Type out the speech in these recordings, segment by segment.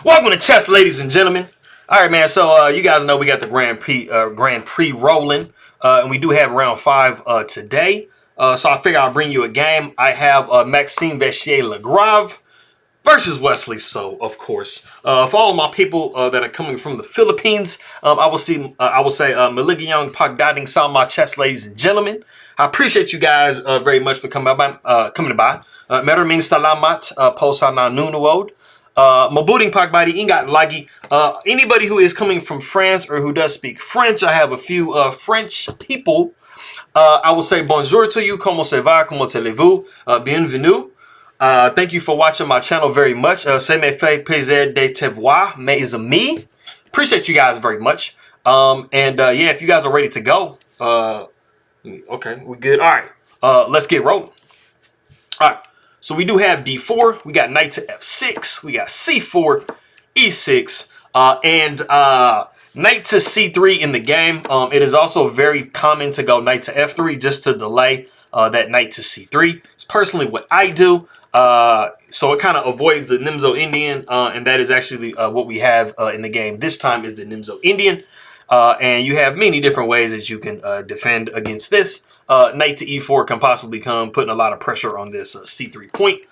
Welcome to chess, ladies and gentlemen. All right, man. So you guys know we got the Grand Prix rolling, and we do have round 5 today. So I figure I'll bring you a game. I have Maxime Vachier-Lagrave versus Wesley. So of course, for all of my people that are coming from the Philippines, I will say Maligayang pagdating sa mga chess, ladies and gentlemen. I appreciate you guys very much for coming by. Maraming salamat po sa nanonood. Mabuting pagbati ingat lagi. Anybody who is coming from France or who does speak French, I have a few French people. I will say bonjour to you. Comment ça va? Comment allez-vous? Bienvenue. Thank you for watching my channel very much. Ça me fait plaisir de te voir, mes amis. Appreciate you guys very much. Yeah, if you guys are ready to go, okay, we good. All right, let's get rolling. All right. So we do have d4, we got knight to f6, we got c4, e6, and knight to c3 in the game. It is also very common to go knight to f3 just to delay that knight to c3. It's personally what I do. So it kind of avoids the Nimzo Indian, and that is actually what we have in the game this time is the Nimzo Indian. And you have many different ways that you can defend against this. Knight to e4 can possibly come, putting a lot of pressure on this c3 point.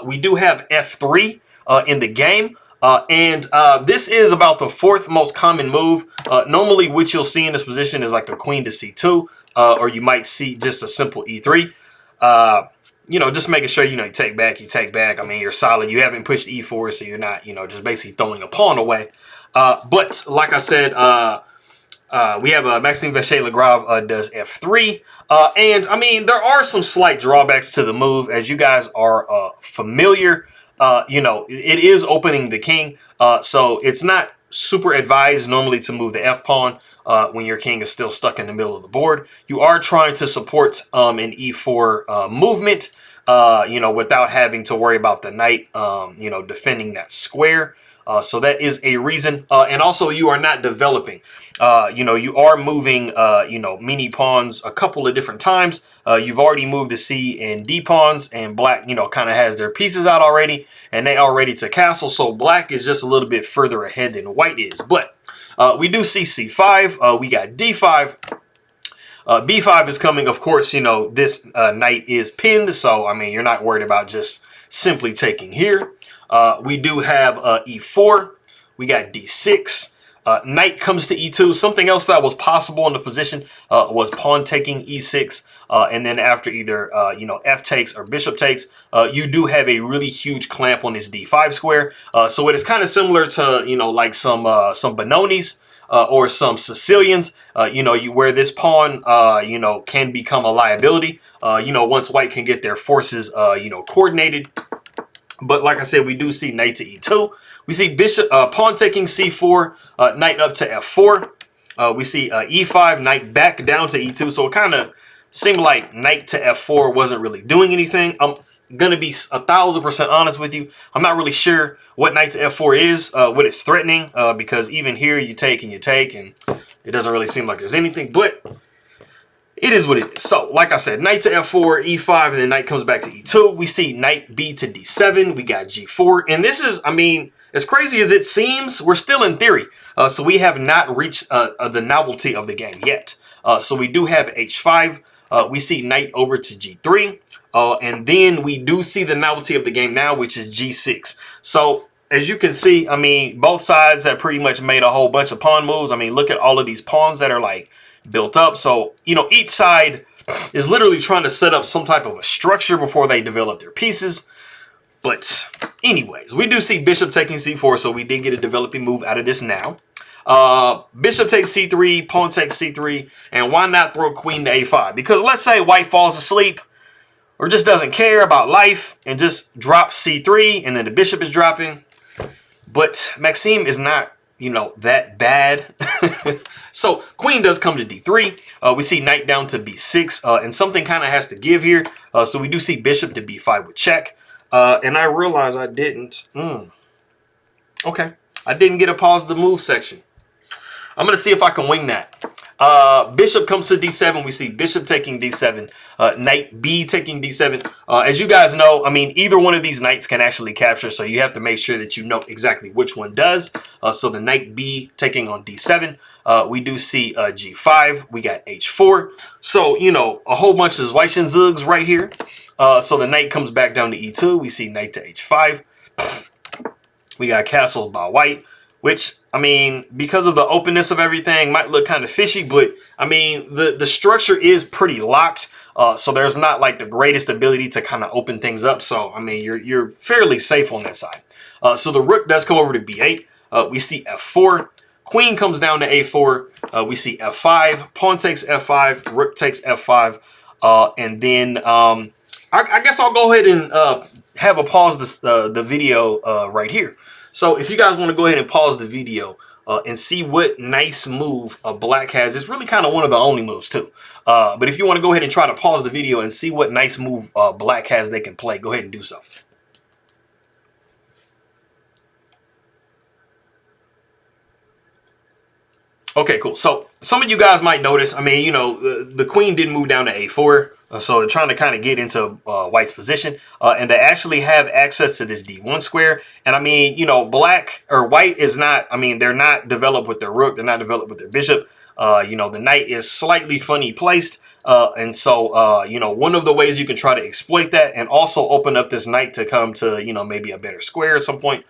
We do have f3 in the game. And this is about the 4th most common move. Normally what you'll see in this position is like a queen to c2, or you might see just a simple e3. You know, just making sure, you know, you take back. I mean, you're solid. You haven't pushed e4, so you're not, you know, just basically throwing a pawn away. But like I said, we have Maxime Vachier-Lagrave does f3. And I mean, there are some slight drawbacks to the move, as you guys are familiar. You know, it is opening the king. So it's not super advised normally to move the f pawn when your king is still stuck in the middle of the board. You are trying to support an e4 movement, you know, without having to worry about the knight, you know, defending that square. So that is a reason. And also you are not developing. You know, you are moving, you know, mini pawns a couple of different times. You've already moved the C and D pawns, and black, you know, kind of has their pieces out already, and they are ready to castle. So black is just a little bit further ahead than white is. But we do see C5. We got D5. B5 is coming. Of course, you know, this knight is pinned. So, I mean, you're not worried about just simply taking here. We do have E4. We got D6. Knight comes to E2. Something else that was possible in the position was pawn taking E6. And then after either, you know, F takes or bishop takes, you do have a really huge clamp on this D5 square. So it is kind of similar to, you know, like some Bononis or some Sicilians, you know, where this pawn, you know, can become a liability, you know, once white can get their forces, you know, coordinated. But like I said, we do see knight to e2. We see bishop pawn taking c4, knight up to f4. We see e5, knight back down to e2. So it kind of seemed like knight to f4 wasn't really doing anything. I'm gonna be 1000% honest with you. I'm not really sure what knight to f4 is, what it's threatening, because even here you take, and it doesn't really seem like there's anything. But it is what it is. So, like I said, knight to f4, e5, and then knight comes back to e2. We see knight b to d7. We got g4. And this is, I mean, as crazy as it seems, we're still in theory. So we have not reached the novelty of the game yet. So we do have h5. We see knight over to g3. And then we do see the novelty of the game now, which is g6. So, as you can see, I mean, both sides have pretty much made a whole bunch of pawn moves. I mean, look at all of these pawns that are like built up. So, you know, each side is literally trying to set up some type of a structure before they develop their pieces. But anyways, we do see bishop taking c4, so we did get a developing move out of this now. Bishop takes c3, pawn takes c3, and why not throw queen to a5? Because let's say white falls asleep or just doesn't care about life and just drops c3, and then the bishop is dropping. But Maxime is not, you know, that bad. So queen does come to d3. We see knight down to b6, and something kind of has to give here. So we do see bishop to b5 with check. And I realize I didn't. Okay, I didn't get a pause the move section. I'm gonna see if I can wing that. Bishop comes to d7. We see bishop taking d7, knight b taking d7. As you guys know, I mean, either one of these knights can actually capture, so you have to make sure that you know exactly which one does. So the knight b taking on d7. We do see g5. We got h4. So, you know, a whole bunch of Zweichenzugs right here. So the knight comes back down to e2. We see knight to h5. We got castles by white, which, I mean, because of the openness of everything, might look kind of fishy, but I mean, the structure is pretty locked, so there's not like the greatest ability to kind of open things up. So I mean, you're fairly safe on that side. So the rook does come over to b8. We see f4. Queen comes down to a4. We see f5. Pawn takes f5. Rook takes f5. And then I guess I'll go ahead and have a pause the video right here. So if you guys want to go ahead and pause the video and see what nice move black has, it's really kind of one of the only moves too. But if you want to go ahead and try to pause the video and see what nice move black has they can play, go ahead and do so. Okay, cool. So some of you guys might notice, I mean, you know, the queen did move down to a4. So they're trying to kind of get into white's position. And they actually have access to this d1 square. And I mean, you know, black or white is not, I mean, they're not developed with their rook. They're not developed with their bishop. You know, the knight is slightly funny placed. And so, you know, one of the ways you can try to exploit that and also open up this knight to come to, you know, maybe a better square at some point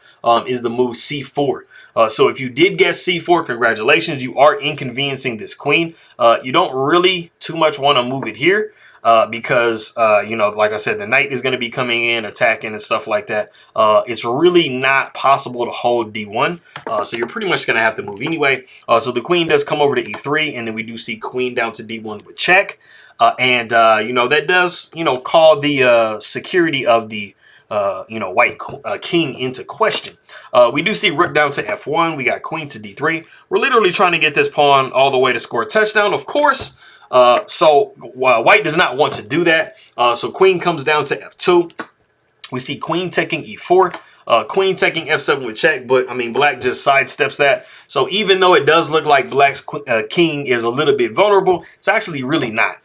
is the move c4. So if you did guess c4, congratulations, you are inconveniencing this queen. You don't really too much want to move it here. Because, you know, like I said, the knight is going to be coming in, attacking and stuff like that. It's really not possible to hold d1. So you're pretty much going to have to move anyway. So the queen does come over to e3, and then we do see queen down to d1 with check. You know, that does, you know, call the security of the you know, white king into question. We do see rook down to f1. We got queen to d3. We're literally trying to get this pawn all the way to score a touchdown, of course. So white does not want to do that. So queen comes down to f2. We see queen taking e4. Queen taking f7 with check, but I mean, black just sidesteps that. So even though it does look like black's king is a little bit vulnerable, it's actually really not.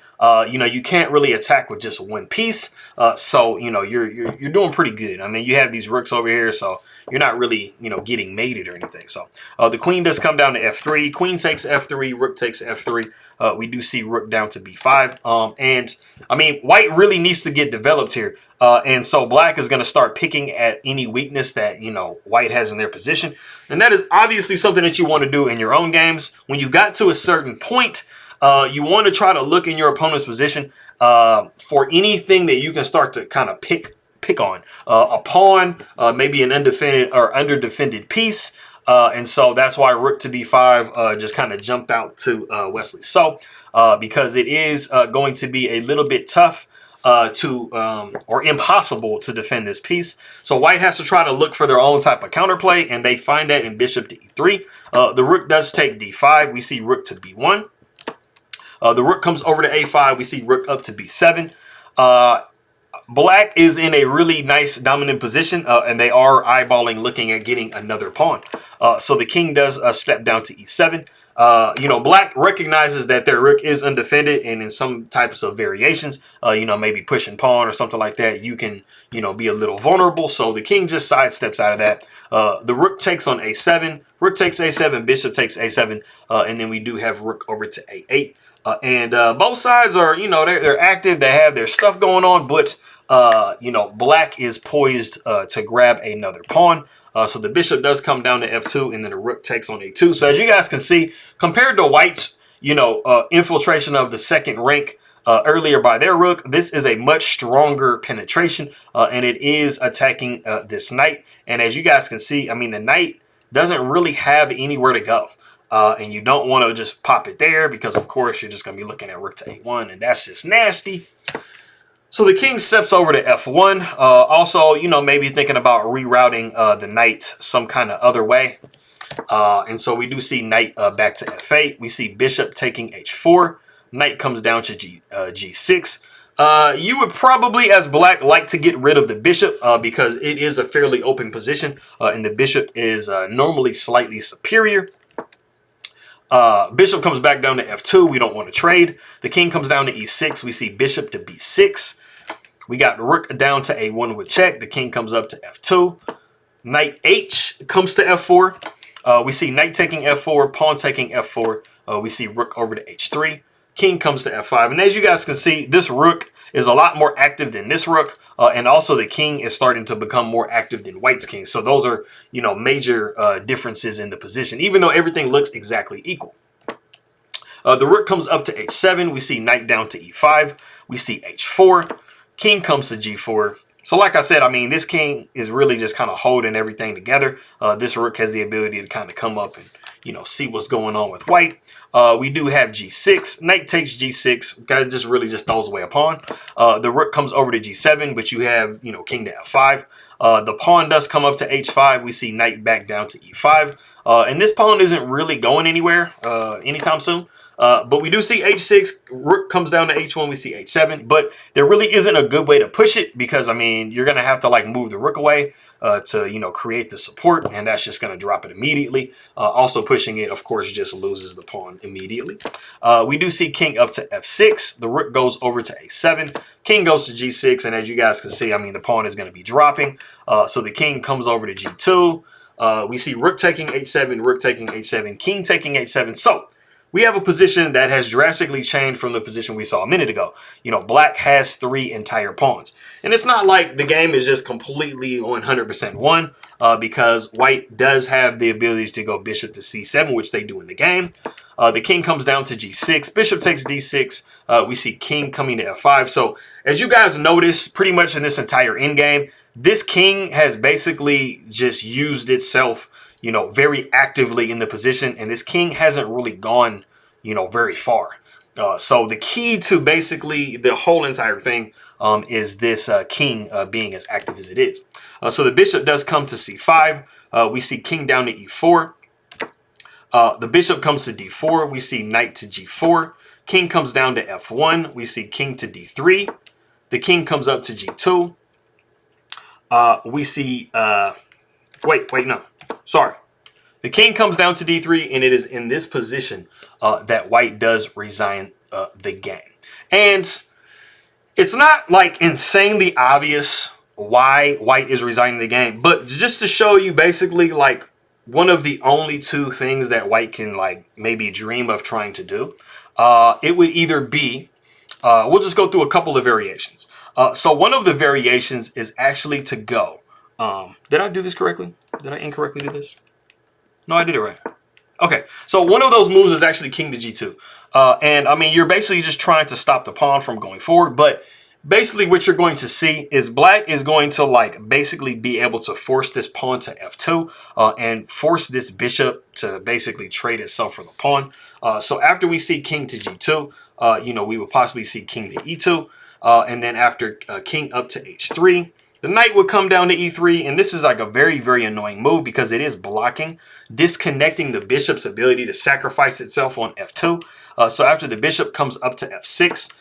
You know, you can't really attack with just one piece. So, you know, you're doing pretty good. I mean, you have these rooks over here, so you're not really, you know, getting mated or anything. So the queen does come down to f3. Queen takes f3. Rook takes f3. We do see rook down to b5. And I mean, white really needs to get developed here. And so black is going to start picking at any weakness that, you know, white has in their position. And that is obviously something that you want to do in your own games. When you got to a certain point, you want to try to look in your opponent's position for anything that you can start to kind of pick on. A pawn, maybe an undefended or underdefended piece. And so that's why rook to d5 just kind of jumped out to Wesley. So because it is going to be a little bit tough or impossible to defend this piece. So white has to try to look for their own type of counterplay, and they find that in bishop to e3. The rook does take d5. We see rook to b1. The rook comes over to a5. We see rook up to b7. Black is in a really nice dominant position, and they are eyeballing looking at getting another pawn. So the king does step down to e7. You know, black recognizes that their rook is undefended, and in some types of variations, you know, maybe pushing pawn or something like that, you can, you know, be a little vulnerable. So the king just sidesteps out of that. The rook takes on a7. Rook takes a7. Bishop takes a7. And then we do have rook over to a8. And both sides are, you know, they're active. They have their stuff going on, but you know, black is poised to grab another pawn. So the bishop does come down to f2, and then the rook takes on a2. So as you guys can see, compared to white's, you know, infiltration of the second rank earlier by their rook, this is a much stronger penetration, and it is attacking this knight. And as you guys can see, I mean, the knight doesn't really have anywhere to go. And you don't want to just pop it there because, of course, you're just going to be looking at rook to a1, and that's just nasty. So the king steps over to f1. Also, you know, maybe thinking about rerouting the knight some kind of other way. And so we do see knight back to f8. We see bishop taking h4. Knight comes down to g6. You would probably, as black, like to get rid of the bishop because it is a fairly open position, and the bishop is normally slightly superior. Bishop comes back down to F2. We don't want to trade. The king comes down to E6. We see bishop to B6. We got rook down to A1 with check. The king comes up to F2. Knight H comes to F4. We see knight taking F4, pawn taking F4. We see rook over to H3. King comes to F5. And as you guys can see, this rook is a lot more active than this rook. And also the king is starting to become more active than white's king. So those are, you know, major differences in the position, even though everything looks exactly equal. The rook comes up to H7. We see knight down to E5. We see H4. King comes to G4. So like I said, I mean, this king is really just kind of holding everything together. This rook has the ability to kind of come up and, you know, see what's going on with white. We do have G6. Knight takes G6. Guy just really just throws away a pawn. The rook comes over to G7, but you have, you know, king to F5. The pawn does come up to H5. We see knight back down to E5. And this pawn isn't really going anywhere anytime soon. But we do see H6, rook comes down to H1, we see H7, but there really isn't a good way to push it because, I mean, you're going to have to like move the rook away to, you know, create the support, and that's just going to drop it immediately. Also pushing it, of course, just loses the pawn immediately. We do see king up to F6, the rook goes over to A7, king goes to G6, and as you guys can see, I mean, the pawn is going to be dropping. So the king comes over to G2. We see rook taking H7, rook taking H7, king taking H7. So we have a position that has drastically changed from the position we saw a minute ago. You know, black has 3 entire pawns. And it's not like the game is just completely 100% won because white does have the ability to go bishop to C7, which they do in the game. The king comes down to G6. Bishop takes D6. We see king coming to F5. So as you guys notice, pretty much in this entire endgame, this king has basically just used itself, you know, very actively in the position, and this king hasn't really gone, you know, very far. So the key to basically the whole entire thing is this king being as active as it is. So the bishop does come to C5. We see king down to E4. The bishop comes to D4. We see knight to G4. King comes down to F1. We see king to D3. The king comes up to G2. We see, no. Sorry. The king comes down to D3, and it is in this position that white does resign the game. And it's not like insanely obvious why white is resigning the game, but just to show you basically like one of the only 2 things that white can like maybe dream of trying to do, it would either be, we'll just go through a couple of variations. So one of the variations is actually to go. Did I do this correctly? Did I incorrectly do this? No, I did it right. Okay, so one of those moves is actually king to G2. And I mean, you're basically just trying to stop the pawn from going forward. But basically what you're going to see is black is going to like basically be able to force this pawn to F2 and force this bishop to basically trade itself for the pawn. So after we see king to G2, you know, we will possibly see king to E2. And then after king up to H3, the knight would come down to E3, and this is like a very, very annoying move because it is blocking, disconnecting the bishop's ability to sacrifice itself on F2. So after the bishop comes up to F6,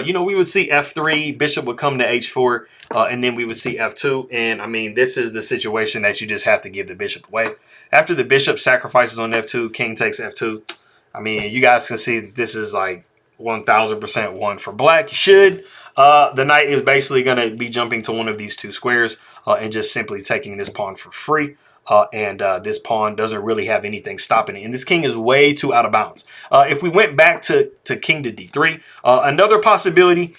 you know, we would see F3, bishop would come to H4, and then we would see F2. And I mean, this is the situation that you just have to give the bishop away. After the bishop sacrifices on F2, king takes F2. I mean, you guys can see this is like 1000% won for black. Should the knight is basically going to be jumping to one of these 2 squares and just simply taking this pawn for free. And this pawn doesn't really have anything stopping it. And this king is way too out of bounds. If we went back to king to D3, another possibility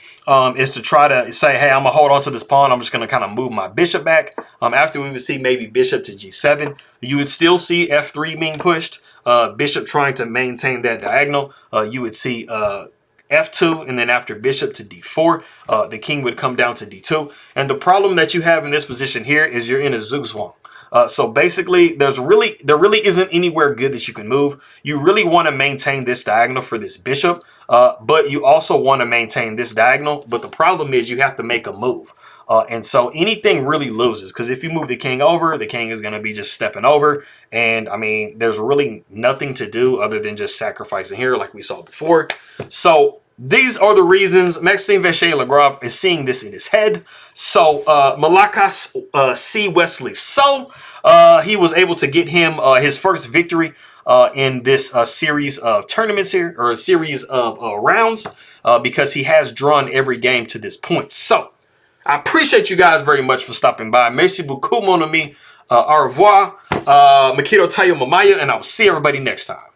is to try to say, hey, I'm going to hold on to this pawn. I'm just going to kind of move my bishop back. After we would see maybe bishop to G7, you would still see F3 being pushed. Bishop trying to maintain that diagonal. You would see F2, and then after bishop to D4, the king would come down to D2. And the problem that you have in this position here is you're in a zugzwang. So basically, there really isn't anywhere good that you can move. You really want to maintain this diagonal for this bishop, but you also want to maintain this diagonal. But the problem is you have to make a move. And so anything really loses, because if you move the king over, the king is going to be just stepping over. And I mean, there's really nothing to do other than just sacrificing here like we saw before. So these are the reasons Maxime Vachier-Lagrave is seeing this in his head. So Malakas see Wesley. So he was able to get him his first victory in this series of tournaments here, or a series of rounds, because he has drawn every game to this point. So I appreciate you guys very much for stopping by. Merci beaucoup, mon ami. Au revoir. Makito tayo mamaya, and I'll see everybody next time.